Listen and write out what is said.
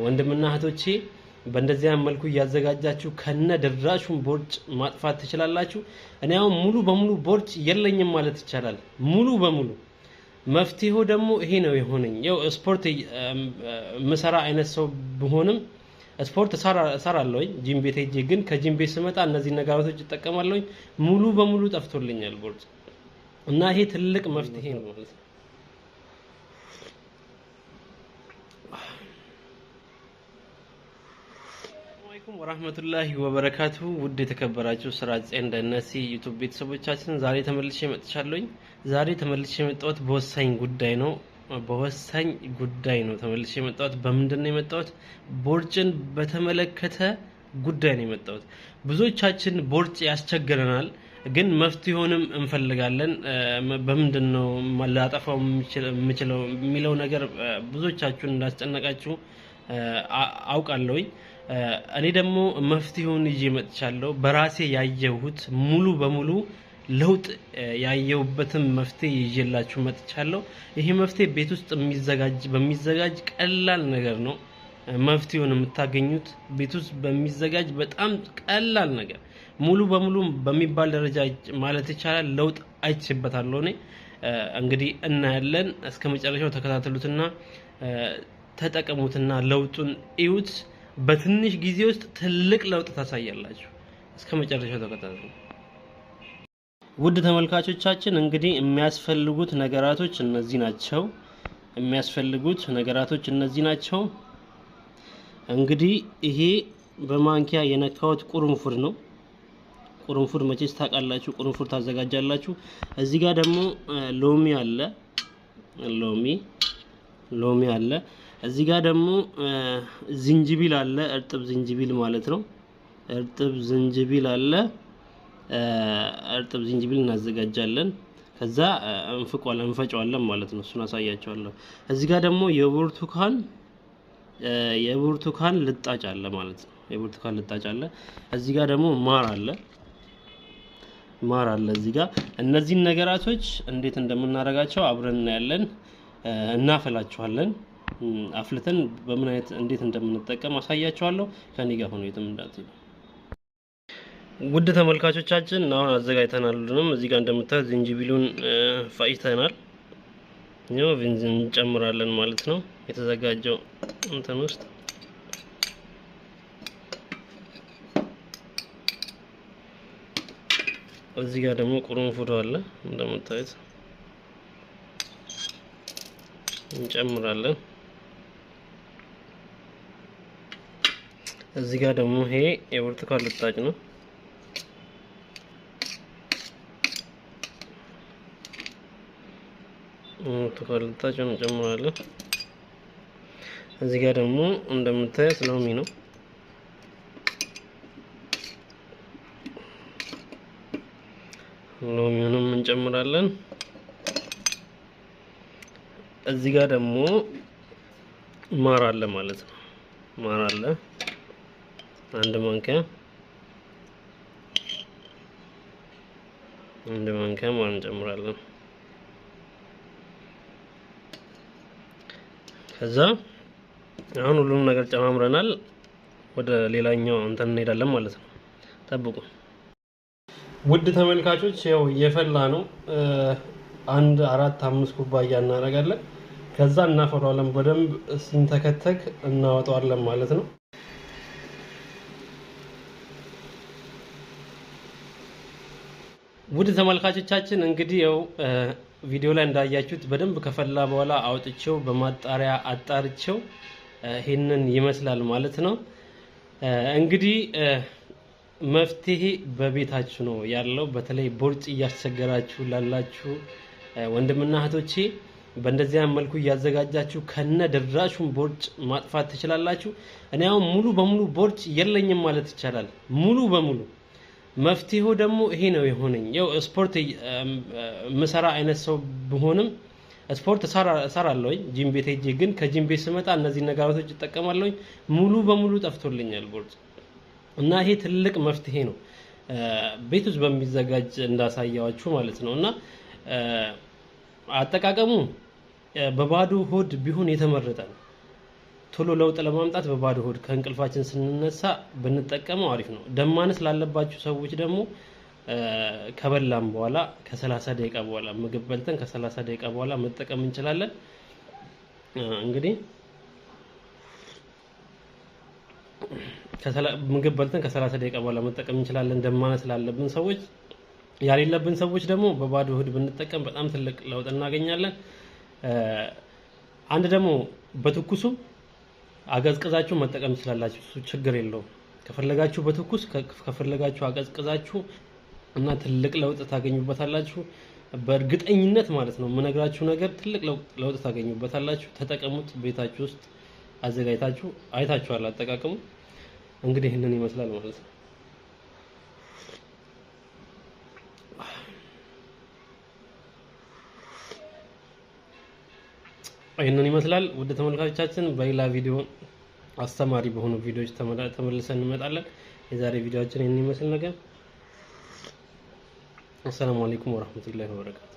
ወንድምና እህቶቼ በእንደዚያ መልኩ ያዘጋጃችሁ ከነ ድራሹን ቦርጭ ማጥፋት ትችላላችሁ። እኔ አሁን ሙሉ በሙሉ ቦርጭ የለኝም ማለት ይቻላል። ሙሉ በሙሉ መፍትሄው ደግሞ ይሄ ነው የሆነኝ። ያው ስፖርት መሰራ አይነት ሰው ብሆንም ስፖርት እሰራለሁኝ ጂም ቤት ሄጄ፣ ግን ከጂም ቤት ስመጣ እነዚህ ነገሮች እጠቀማለሁኝ። ሙሉ በሙሉ ጠፍቶልኛል ቦርጭ እና ይሄ ትልቅ መፍትሄ ነው ማለት ነው። አሰላሙአለይኩም ወራህመቱላሂ ወበረካቱ። ውድ የተከበራችሁ ስራጭ እንደነሲ ዩቲዩብ ቤተሰቦቻችን ዛሬ ተመልሼ መጥቻለሁኝ። ዛሬ ተመልሼ የመጣሁት በወሳኝ ጉዳይ ነው። ተመልሼ የመጣሁት በምንድን ነው የመጣሁት? ቦርጭን በተመለከተ ጉዳይ ነው የመጣሁት። ብዙዎቻችን ቦርጭ ያስቸግረናል፣ ግን መፍትሄውንም እንፈልጋለን። በምንድን ነው ላጠፋው የምችለው የሚለው ነገር ብዙዎቻችሁን እንዳስጨነቃችሁ አውቃለሁኝ። እኔ ደግሞ መፍትሄውን ይዤ መጥቻለሁ። በራሴ ያየሁት ሙሉ በሙሉ ለውጥ ያየሁበትን መፍትሄ ይዤላችሁ መጥቻለሁ። ይሄ መፍትሄ ቤት ውስጥ በሚዘጋጅ ቀላል ነገር ነው መፍትሄውን የምታገኙት። ቤት ውስጥ በሚዘጋጅ በጣም ቀላል ነገር ሙሉ በሙሉ በሚባል ደረጃ ማለት ይቻላል ለውጥ አይቼበታለሁ። እኔ እንግዲህ እናያለን። እስከ መጨረሻው ተከታተሉትና ተጠቀሙትና ለውጡን እዩት። በትንሽ ጊዜ ውስጥ ትልቅ ለውጥ ታሳያላችሁ። እስከ መጨረሻው ተከታተሉ። ውድ ተመልካቾቻችን እንግዲህ የሚያስፈልጉት ነገራቶች እነዚህ ናቸው። እንግዲህ ይሄ በማንኪያ የነካሁት ቁርንፉድ ነው። ቁርንፉድ መቼስ ታውቃላችሁ፣ ቁርንፉድ ታዘጋጃላችሁ። እዚህ ጋር ደግሞ ሎሚ አለ። እዚህ ጋር ደግሞ ዝንጅቢል አለ፣ እርጥብ ዝንጅቢል ማለት ነው። እርጥብ ዝንጅቢል እናዘጋጃለን። ከዛ እንፈጨዋለን ማለት ነው። እሱን አሳያችኋለሁ። እዚህ ጋር ደግሞ የብርቱካን ልጣጭ አለ ማለት ነው። የብርቱካን ልጣጭ አለ። እዚህ ጋር ደግሞ ማር አለ እዚህ ጋር። እነዚህን ነገራቶች እንዴት እንደምናደርጋቸው አብረን እናያለን። እናፈላችኋለን። አፍልተን በምን አይነት እንዴት እንደምንጠቀም አሳያችኋለሁ። ከኔ ጋር ሆኖ የትም እንዳትሄዱ። ውድ ተመልካቾቻችን አሁን አዘጋጅተናል። እዚህ ጋር እንደምታዩት ዝንጅቢሉን ፈጭተናል። ነው እንጨምራለን ማለት ነው። የተዘጋጀው እንትን ውስጥ እዚህ ጋር ደግሞ ቁርንፉድ አለ እንደምታዩት እንጨምራለን። እዚህ ጋር ደግሞ ይሄ የብርቱካን ልጣጭ ነው። ብርቱካን ልጣጭ እንጨምራለን። እዚህ ጋር ደግሞ እንደምታዩት ሎሚ ነው። ሎሚውንም እንጨምራለን። እዚህ ጋር ደግሞ ማር አለ ማለት ነው። ማር አለ አንድ ማንኪያ ማር እንጨምራለን። ከዛ አሁን ሁሉም ነገር ጨማምረናል። ወደ ሌላኛው እንትን እንሄዳለን ማለት ነው። ጠብቁ። ውድ ተመልካቾች ያው እየፈላ ነው። 4-5 ኩባያ እናደርጋለን። ከዛ እናፈላዋለን። በደንብ ሲንተከተክ እናወጣዋለን ማለት ነው። ውድ ተመልካቾቻችን እንግዲህ ያው ቪዲዮ ላይ እንዳያችሁት በደንብ ከፈላ በኋላ አውጥቼው በማጣሪያ አጣርቼው ይሄንን ይመስላል ማለት ነው። እንግዲህ መፍትሄ በቤታችሁ ነው ያለው። በተለይ ቦርጭ እያስቸገራችሁ ላላችሁ ወንድምና እህቶቼ በእንደዚያ መልኩ ያዘጋጃችሁ ከነ ድራሹን ቦርጭ ማጥፋት ትችላላችሁ። እኔ አሁን ሙሉ በሙሉ ቦርጭ የለኝም ማለት ይቻላል። ሙሉ በሙሉ መፍትሄው ደግሞ ይሄ ነው የሆነኝ። ያው ስፖርት መሰራ አይነት ሰው ብሆንም ስፖርት እሰራለሁኝ ጂም ቤት ሄጄ፣ ግን ከጂም ቤት ስመጣ እነዚህ ነገሮች እጠቀማለሁኝ። ሙሉ በሙሉ ጠፍቶልኛል ቦርጭ እና ይሄ ትልቅ መፍትሄ ነው። ቤት ውስጥ በሚዘጋጅ እንዳሳያችሁ ማለት ነው። እና አጠቃቀሙ በባዶ ሆድ ቢሆን የተመረጠ ነው። ቶሎ ለውጥ ለማምጣት በባዶ ሆድ ከእንቅልፋችን ስንነሳ ብንጠቀመው አሪፍ ነው። ደም ማነስ ላለባችሁ ሰዎች ደግሞ ከበላም በኋላ ከ30 ደቂቃ በኋላ ምግብ በልተን ከ30 ደቂቃ በኋላ መጠቀም እንችላለን። እንግዲህ ምግብ በልተን ከ30 ደቂቃ በኋላ መጠቀም እንችላለን ደም ማነስ ላለብን ሰዎች። ያሌለብን ሰዎች ደግሞ በባዶ ሆድ ብንጠቀም በጣም ትልቅ ለውጥ እናገኛለን። አንድ ደግሞ በትኩሱ አቀዝቅዛችሁ መጠቀም ትችላላችሁ። እሱ ችግር የለውም። ከፈለጋችሁ በትኩስ ከፈለጋችሁ አቀዝቅዛችሁ እና ትልቅ ለውጥ ታገኙበታላችሁ። በእርግጠኝነት ማለት ነው የምነግራችሁ ነገር ትልቅ ለውጥ ታገኙበታላችሁ። ተጠቀሙት። ቤታችሁ ውስጥ አዘጋጅታችሁ አይታችኋል አጠቃቀሙ። እንግዲህ ይሄንን ይመስላል ማለት ነው። ይሄንን ይመስላል ውድ ተመልካቾቻችን። በሌላ ቪዲዮ አስተማሪ በሆኑ ቪዲዮዎች ተመልሰን እንመጣለን። የዛሬ ቪዲዮአችን ይሄንን ይመስል ነገር። አሰላሙ አለይኩም ወራህመቱላሂ ወበረካቱ።